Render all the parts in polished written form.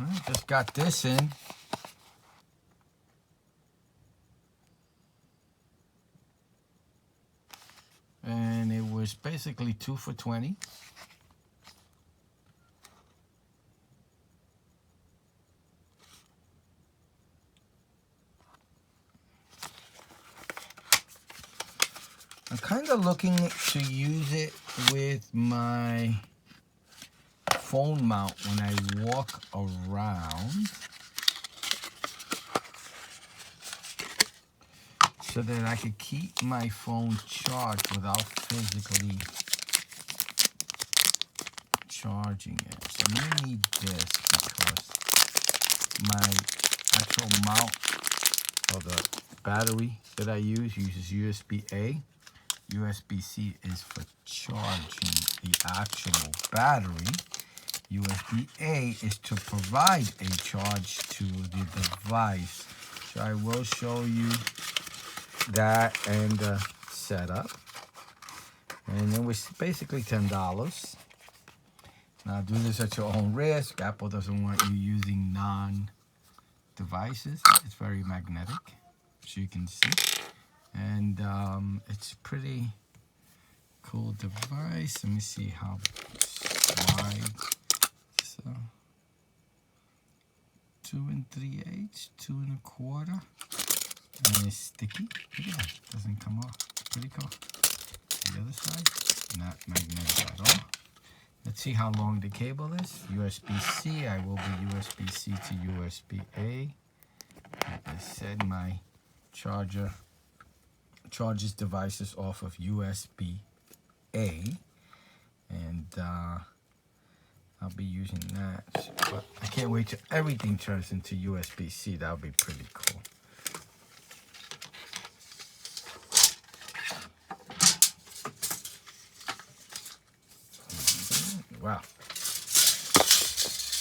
I just got this in. And it was basically 2 for $20. I'm kind of looking to use it with my phone mount when I walk around, so that I could keep my phone charged without physically charging it. So I'm gonna need this because my actual mount or the battery that I use uses USB-A. USB-C is for charging the actual battery. USB-A is to provide a charge to the device. So I will show you that and the setup. And it was basically $10. Now do this at your own risk. Apple doesn't want you using non-devices. It's very magnetic, as you can see. And it's pretty cool device. Let me see how wide. So 2 3/8, 2 1/4, and it's sticky. Look at that, doesn't come off. Pretty cool. The other side, not magnetic at all. Let's see how long the cable is. USB-C. I will be USB-C to USB-A. Like I said, my charger charges devices off of USB-A, and I'll be using that. But I can't wait till everything turns into USB-C. That'll be pretty cool. Wow.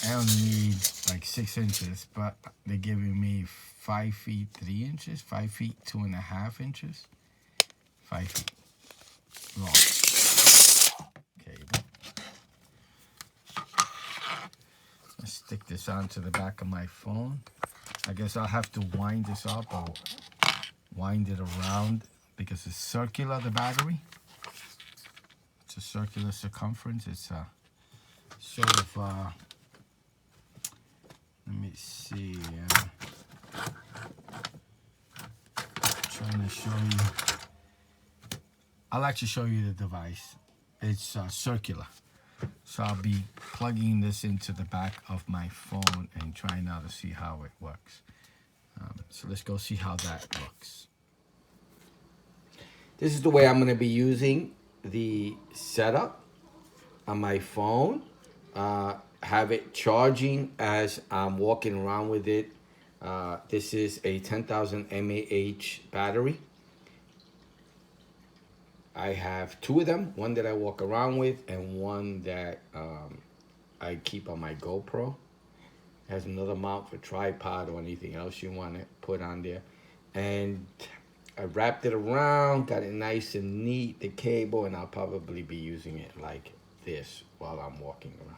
I only need like 6 inches, but they're giving me 5 feet 3 inches, 5 feet 2.5 inches, 5 feet long cable. Let's stick this onto the back of my phone. I guess I'll have to wind this up or wind it around because it's circular, the battery. It's a circular circumference. It's a sort of, let me see, trying to show you. I'll actually show you the device. It's circular. So I'll be plugging this into the back of my phone and trying now to see how it works. So let's go see how that looks. This is the way I'm going to be using the setup on my phone. Have it charging as I'm walking around with it. This is a 10,000 mAh battery. I have 2 of them, one that I walk around with and one that I keep on my GoPro. It has another mount for tripod or anything else you want to put on there. And I wrapped it around, got it nice and neat, the cable, and I'll probably be using it like this while I'm walking around.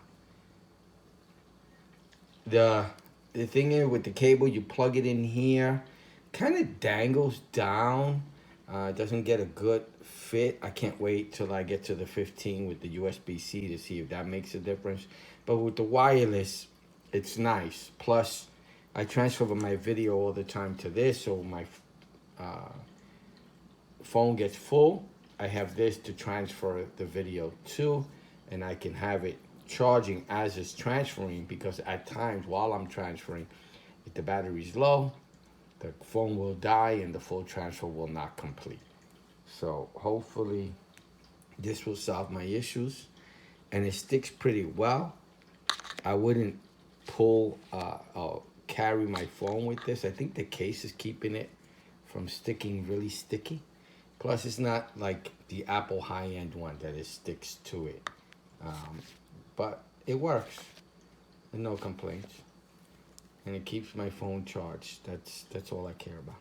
The thing is with the cable, you plug it in here, kind of dangles down. It doesn't get a good fit. I can't wait till I get to the 15 with the USB-C to see if that makes a difference. But with the wireless, it's nice. Plus, I transfer my video all the time to this, so my phone gets full. I have this to transfer the video to, and I can have it charging as it's transferring, because at times while I'm transferring, if the battery's low, the phone will die and the full transfer will not complete. So hopefully this will solve my issues, and it sticks pretty well. I wouldn't pull or carry my phone with this. I think the case is keeping it from sticking really sticky. Plus it's not like the Apple high-end one that it sticks to it. But it works, and no complaints. And it keeps my phone charged. That's all I care about.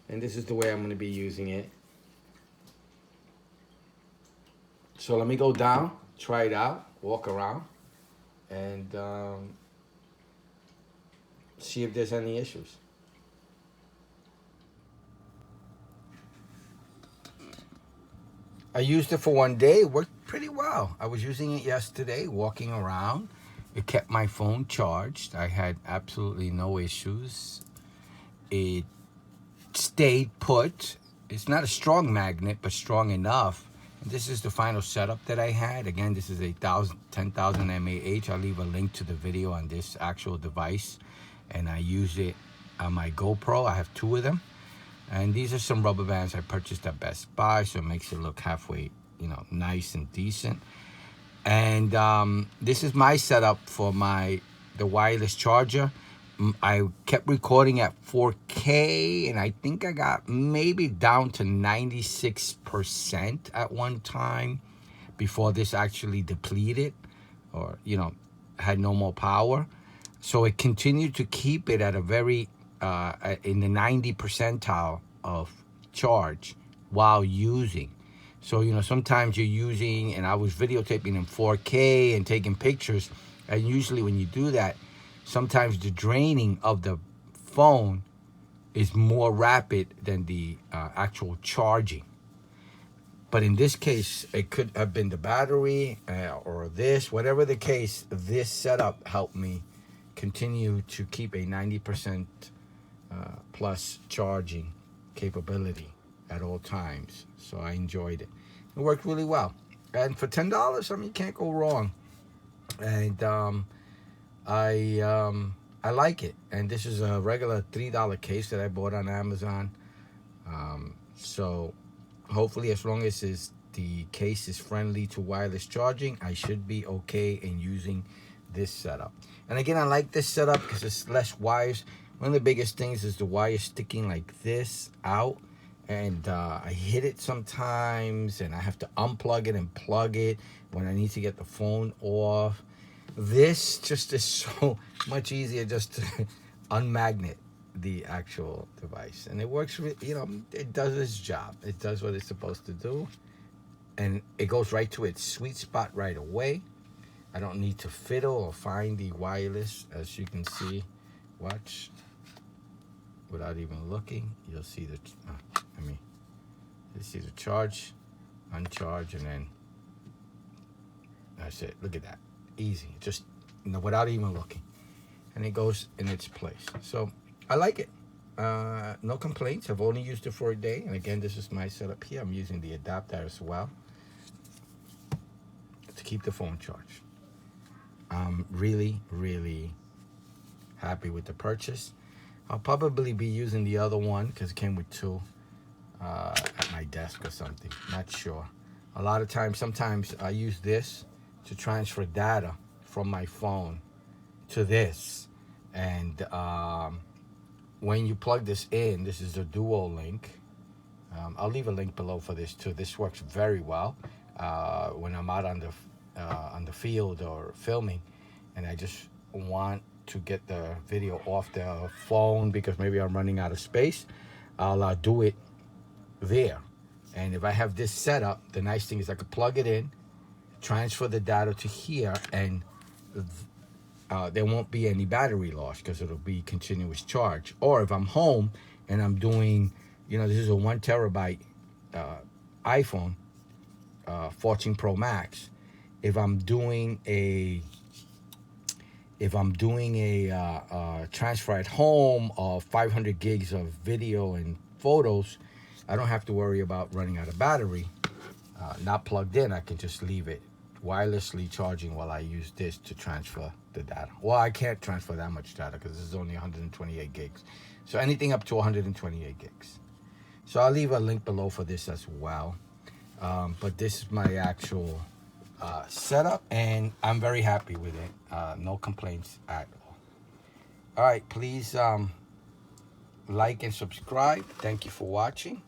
And this is the way I'm going to be using it. So let me go down, try it out, walk around, and see if there's any issues. I used it for one day. It worked pretty well. I was using it yesterday, walking around. It kept my phone charged. I had absolutely no issues. It stayed put. It's not a strong magnet, but strong enough. And this is the final setup that I had. Again, this is a 10,000 mAh. I'll leave a link to the video on this actual device. And I use it on my GoPro. I have 2 of them. And these are some rubber bands I purchased at Best Buy, so it makes it look halfway, nice and decent. And this is my setup for the wireless charger. I kept recording at 4K, and I think I got maybe down to 96% at one time before this actually depleted or, had no more power. So it continued to keep it at a very in the 90 percentile of charge while using. So, sometimes you're using, and I was videotaping in 4K and taking pictures, and usually when you do that, sometimes the draining of the phone is more rapid than the actual charging. But in this case, it could have been the battery or this, whatever the case, this setup helped me continue to keep a 90% plus charging capability at all times. So I enjoyed it. It worked really well. And for $10, you can't go wrong. And I like it. And this is a regular $3 case that I bought on Amazon. So hopefully, as long as the case is friendly to wireless charging, I should be okay in using this setup. And again, I like this setup because it's less wires. One of the biggest things is the wire sticking like this out, and I hit it sometimes, and I have to unplug it and plug it when I need to get the phone off. This just is so much easier just to unmagnet the actual device, and it works. It does its job. It does what it's supposed to do, and it goes right to its sweet spot right away. I don't need to fiddle or find the wireless, as you can see. Watch. Without even looking, you'll see you see the charge, uncharge, and then that's it. Look at that. Easy. Just, without even looking. And it goes in its place. So I like it. No complaints. I've only used it for a day. And again, this is my setup here. I'm using the adapter as well to keep the phone charged. I'm really, really happy with the purchase. I'll probably be using the other one because it came with 2 at my desk or something. Not sure. A lot of times, sometimes I use this to transfer data from my phone to this. And when you plug this in, this is a duo link. I'll leave a link below for this too. This works very well when I'm out on the field or filming, and I just want to get the video off the phone because maybe I'm running out of space. I'll do it there. And if I have this set up, the nice thing is I could plug it in, transfer the data to here, and there won't be any battery loss because it'll be continuous charge. Or if I'm home and I'm doing, this is a 1 terabyte iPhone 14 Pro Max. If I'm doing a transfer at home of 500 gigs of video and photos, I don't have to worry about running out of battery. Not plugged in, I can just leave it wirelessly charging while I use this to transfer the data. Well, I can't transfer that much data because this is only 128 gigs. So anything up to 128 gigs. So I'll leave a link below for this as well. But this is my actual setup, and I'm very happy with it. No complaints at all. All right, please like and subscribe. Thank you for watching.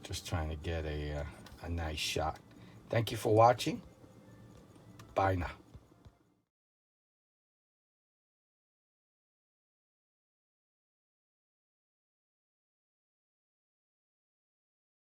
Just trying to get a nice shot. Thank you for watching. Bye now.